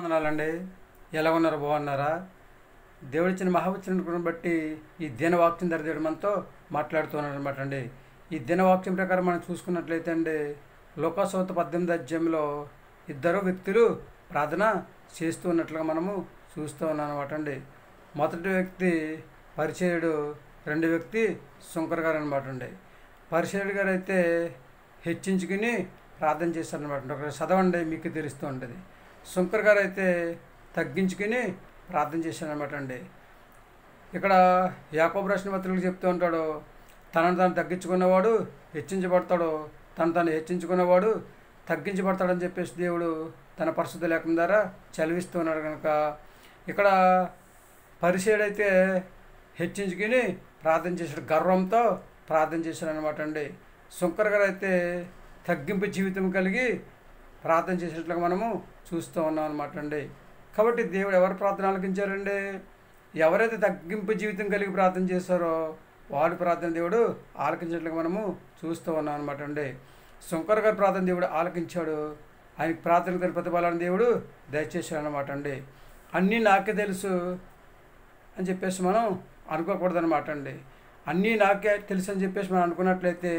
వందనాలండి. ఎలా ఉన్నారు? బాగున్నారా? దేవుడిచ్చిన మహావచనం బట్టి ఈ దినవాక్యం ధర దేవుడు మనతో మాట్లాడుతున్నాడు అనమాట అండి. ఈ దినవాక్యం ప్రకారం మనం చూసుకున్నట్లయితే అండి, లోకాసువార్త 18 అధ్యాయంలో ఇద్దరు వ్యక్తులు ప్రార్థన చేస్తూ ఉన్నట్లుగా మనము చూస్తూ ఉన్నాం అనమాట అండి. మొదటి వ్యక్తి పరిచయుడు, రెండో వ్యక్తి సుంకర్ గారు అనమాట అండి. పరిచయుడు గారు అయితే హెచ్చించుకుని ప్రార్థన చేశారనమాట. ఒకరు చదవండి, మీకు తెలుస్తూ ఉంటుంది. సుంకర్ గారు అయితే తగ్గించుకుని ప్రార్థన చేశారనమాట అండి. ఇక్కడ యాకోబు రాసిన పత్రికలు చెప్తూ ఉంటాడు, తనను తాను తగ్గించుకున్నవాడు హెచ్చించబడతాడు, తను హెచ్చించుకున్నవాడు తగ్గించబడతాడని చెప్పేసి దేవుడు తన పరిశుద్ధ లేఖనం ద్వారా చదివిస్తూ ఉన్నాడు. కనుక ఇక్కడ పరిచయుడైతే హెచ్చించుకుని ప్రార్థన చేశాడు, గర్వంతో ప్రార్థన చేశాడు అనమాట అండి. సుంకర్ గారు అయితే తగ్గింపు జీవితం కలిగి ప్రార్థన చేసినట్లుగా మనము చూస్తూ ఉన్నాం అనమాట అండి. కాబట్టి దేవుడు ఎవరు ప్రార్థన ఆలకించారండి? ఎవరైతే తగ్గింపు జీవితం కలిగి ప్రార్థన చేశారో వాడి ప్రార్థన దేవుడు ఆలకించినట్లుగా మనము చూస్తూ ఉన్నాం అనమాట అండి. సుంకర్ గారి ప్రార్థన దేవుడు ఆలకించాడు, ఆయనకి ప్రార్థన తన ప్రతిఫలాన్ని దేవుడు దయచేశాడు అనమాట అండి. అన్నీ నాకే తెలుసు అని చెప్పేసి మనం అనుకోకూడదు అనమాట అండి. అన్నీ నాకే తెలుసు అని చెప్పేసి మనం అనుకున్నట్లయితే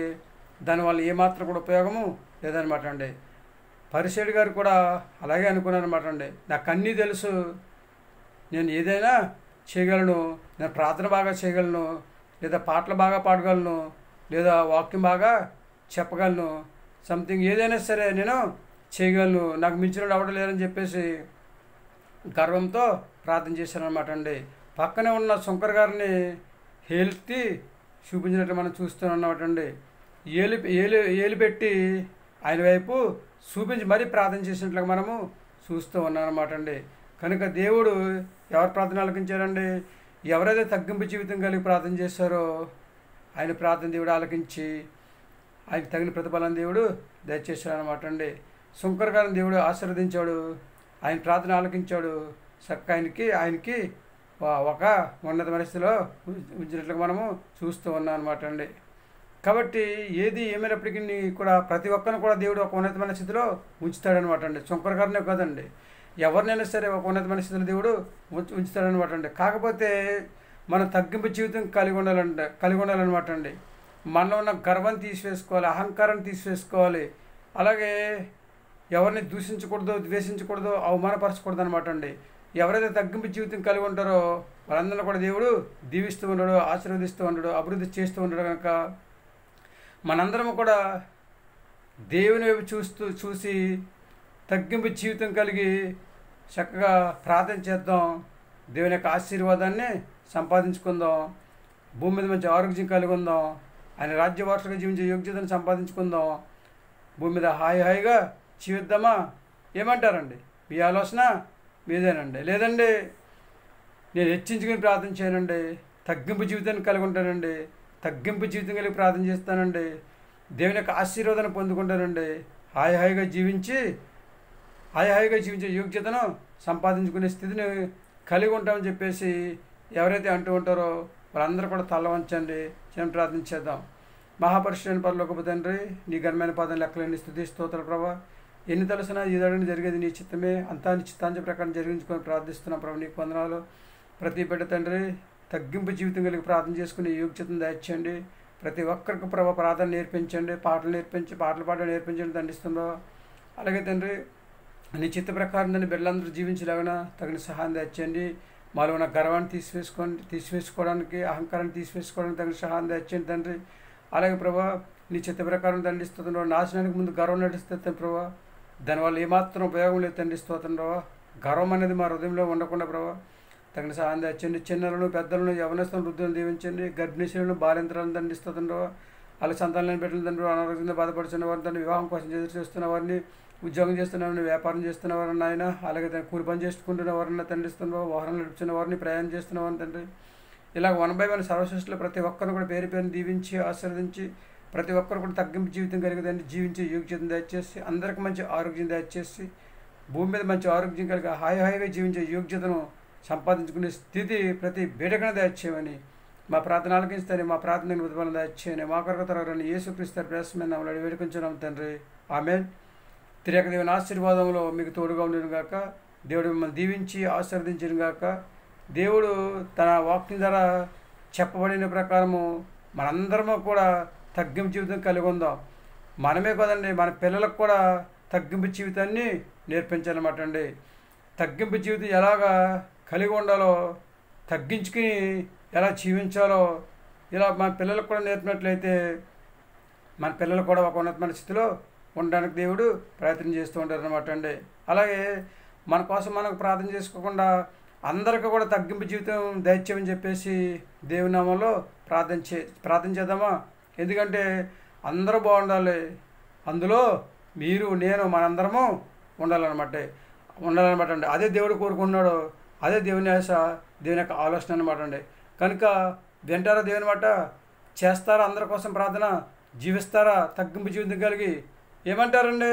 దానివల్ల ఏమాత్రం కూడా ఉపయోగము లేదనమాట అండి. పరిచయుడు గారు కూడా అలాగే అనుకున్నాను అనమాట అండి. నాకు అన్నీ తెలుసు, నేను ఏదైనా చేయగలను, నేను ప్రార్థన బాగా చేయగలను, లేదా పాటలు బాగా పాడగలను, లేదా వాక్యం బాగా చెప్పగలను, సంథింగ్ ఏదైనా సరే నేను చేయగలను, నాకు మించిన అవడం లేదని చెప్పేసి గర్వంతో ప్రార్థన చేశాను అనమాట అండి. పక్కనే ఉన్న సుంకర్ గారిని హేల్తి చూపించినట్టు మనం చూస్తున్నాం అన్నమాట అండి. ఏలు పెట్టి ఆయన వైపు చూపించి మరీ ప్రార్థన చేసినట్లుగా మనము చూస్తూ ఉన్నాం అన్నమాట అండి. కనుక దేవుడు ఎవరు ప్రార్థన ఆలకించారండి? ఎవరైతే తగ్గింపు జీవితం కలిగి ప్రార్థన చేశారో ఆయన ప్రార్థన దేవుడు ఆలకించి ఆయనకు తగిన ప్రతిఫలం దేవుడు దయచేశాడు అనమాట అండి. సుంకర్ గారిని దేవుడు ఆశీర్వదించాడు, ఆయన ప్రార్థన ఆలకించాడు, చక్కగా ఆయనకి ఒక ఉన్నత పరిస్థితిలో ఉంచినట్లుగా మనము చూస్తూ ఉన్నాం అనమాట అండి. కాబట్టి ఏది ఏమైనప్పటికీ కూడా ప్రతి ఒక్కరిని కూడా దేవుడు ఒక ఉన్నతమైన స్థితిలో ఉంచుతాడనమాట అండి. సుంకర్ గారినే కాదండి, ఎవరినైనా సరే ఒక ఉన్నతమైన స్థితిలో దేవుడు ఉంచుతాడనమాట అండి. కాకపోతే మనం తగ్గింపు జీవితం కలిగి ఉండాలన్నమాట అండి. మనలో ఉన్న గర్వాన్ని తీసివేసుకోవాలి, అహంకారాన్ని తీసివేసుకోవాలి. అలాగే ఎవరిని దూషించకూడదు, ద్వేషించకూడదు, అవమానపరచకూడదు అనమాట అండి. ఎవరైతే తగ్గింపు జీవితం కలిగి ఉంటారో వాళ్ళందరినీ కూడా దేవుడు దీవిస్తూ ఉన్నాడు, ఆశీర్వదిస్తూ ఉన్నాడు, అభివృద్ధి చేస్తూ ఉన్నాడు. కనుక మనందరం కూడా దేవుని వైపు చూసి తగ్గింపు జీవితం కలిగి చక్కగా ప్రార్థన చేద్దాం, దేవుని యొక్క ఆశీర్వాదాన్ని సంపాదించుకుందాం, భూమి మీద మంచి ఆరోగ్యం కలిగి ఉందాం, ఆయన రాజ్యవారసుగా జీవించే యోగ్యతను సంపాదించుకుందాం, భూమి మీద హాయిగా జీవిద్దామా? ఏమంటారండి? మీ ఆలోచన మీదేనండి. లేదండి నేను హెచ్చించుకుని ప్రార్థన చేయనండి, తగ్గింపు జీవితాన్ని కలిగి ఉంటానండి, తగ్గింపు జీవితం కలిగి ప్రార్థన చేస్తానండి, దేవుని యొక్క ఆశీర్వాదాన్ని పొందుకుంటానండి, హాయిగా జీవించే యోగ్యతను సంపాదించుకునే స్థితిని కలిగి ఉంటామని చెప్పేసి ఎవరైతే అంటూ ఉంటారో వాళ్ళందరూ కూడా తల వంచండి, చిన్న ప్రార్థన చేద్దాం. మహాపరిశుద్ధుడైన పరలోకపు తండ్రి, నీ ఘనమైన పాదం లెక్కలేని స్తుతి స్తోత్రాలు ప్రభా. ఎన్ని తలసినా ఈదడని జరిగేది నీ చిత్తమే, అంతా నీ చిత్తాంశ ప్రకారం జరిగించుకొని ప్రార్థిస్తున్నాం ప్రభు. నీకు వందనాలు. ప్రతి బిడ్డ తండ్రి తగ్గింపు జీవితం కలిగి ప్రార్థన చేసుకుని యోగ్యతను దయచేయండి. ప్రతి ఒక్కరికి ప్రభు ప్రార్థన నేర్పించండి, పాటలు పాడడం నేర్పించండి దండిస్తుందో. అలాగే తండ్రి నీ చిత్త ప్రకారం దాన్ని బిడ్డలందరూ జీవించలేగన తగిన సహాయం దయచేయండి. మాలో ఉన్న గర్వాన్ని తీసివేసుకోవడానికి, అహంకారాన్ని తీసివేసుకోవడానికి తగిన సహాయం దయచేయండి తండ్రి. అలాగే ప్రభా నీ చిత్త ప్రకారం దండిస్తుందో, నాశనానికి ముందు గర్వం నడిస్తుంది ప్రభా, దానివల్ల ఏమాత్రం ఉపయోగం లేదు తండ్రి. స్తోత్రం ప్రభా. గర్వం అనేది మా హృదయంలో ఉండకుండా ప్రభా తగిన సహాయం తెచ్చండి. చిన్నలను, పెద్దలను, యవనస్తులను, వృద్ధులను దీవించండి. గర్భిణీశులను, బాలింతలను దండిస్తున్న వాళ్ళ సంతానాలను బిడ్డలు తండ్రి, అనారోగ్యంగా బాధపడుతున్న వారిని తండ్రి, వివాహం కోసం ఎదురు చేస్తున్న వారిని, ఉద్యోగం చేస్తున్న వారిని, వ్యాపారం చేస్తున్న వారిని ఆయన, అలాగే కూలి పని చేసుకుంటున్న వారిని తండ్రిస్తున్న, వాహనం నడుపుతున్న వారిని, ప్రయాణం చేస్తున్న వారిని తండ్రి, ఇలా 1/1 సర్వసృష్టిలో ప్రతి ఒక్కరిని కూడా పేరుని దీవించి ఆశీర్వదించి ప్రతి ఒక్కరు కూడా తగ్గింపు జీవితం కలిగేదాన్ని జీవించే యోగ్యతను దయచేసి అందరికి మంచి ఆరోగ్యం దయచేసి భూమి మీద మంచి ఆరోగ్యం కలిగి హాయిగా జీవించే యోగ్యతను సంపాదించుకునే స్థితి ప్రతి బిడ్డకను దయచేయమని మా ప్రార్థన ఆలకించుతాను. మా ప్రార్థనకు ప్రతిఫలం దయచేయని మా కొరకు తరగని యేసుక్రీస్తు ప్రేసమైన నామములో వేడుకొంచున్నాం తండ్రి. ఆమేన్. తిరిగి దేవుని ఆశీర్వాదంలో మీకు తోడుగా ఉండును గాక. దేవుడు మిమ్మల్ని దీవించి ఆశీర్వదించిన గాక. దేవుడు తన వాక్యం ద్వారా చెప్పబడిన ప్రకారము మనందరము కూడా తగ్గింపు జీవితం కలిగి ఉందాం. మనమే కదండి, మన పిల్లలకు కూడా తగ్గింపు జీవితాన్ని నేర్పించాలన్నమాట అండి. తగ్గింపు జీవితం ఎలాగా కలిగి ఉండాలో, తగ్గించుకుని ఎలా జీవించాలో ఇలా మన పిల్లలకు కూడా నేర్పినట్లయితే మన పిల్లలు కూడా ఒక ఉన్నతమైన స్థితిలో ఉండడానికి దేవుడు ప్రయత్నం చేస్తూ ఉంటారు అన్నమాట అండి. అలాగే మన కోసం మనకు ప్రార్థన చేసుకోకుండా అందరికీ కూడా తగ్గింపు జీవితం దయచేయమని చెప్పేసి దేవుని నామంలో ప్రార్థన చేద్దామా? ఎందుకంటే అందరూ బాగుండాలి, అందులో మీరు నేను మనందరము ఉండాలన్నమాట అండి. అదే దేవుడు కోరుకున్నాడు, అదే దేవుని ఆశ, దేవుని యొక్క ఆలోచన అనమాట అండి. కనుక వింటారా దేవుని మాట? చేస్తారా అందరి కోసం ప్రార్థన? జీవిస్తారా తగ్గింపు జీవితం కలిగి? ఏమంటారండి?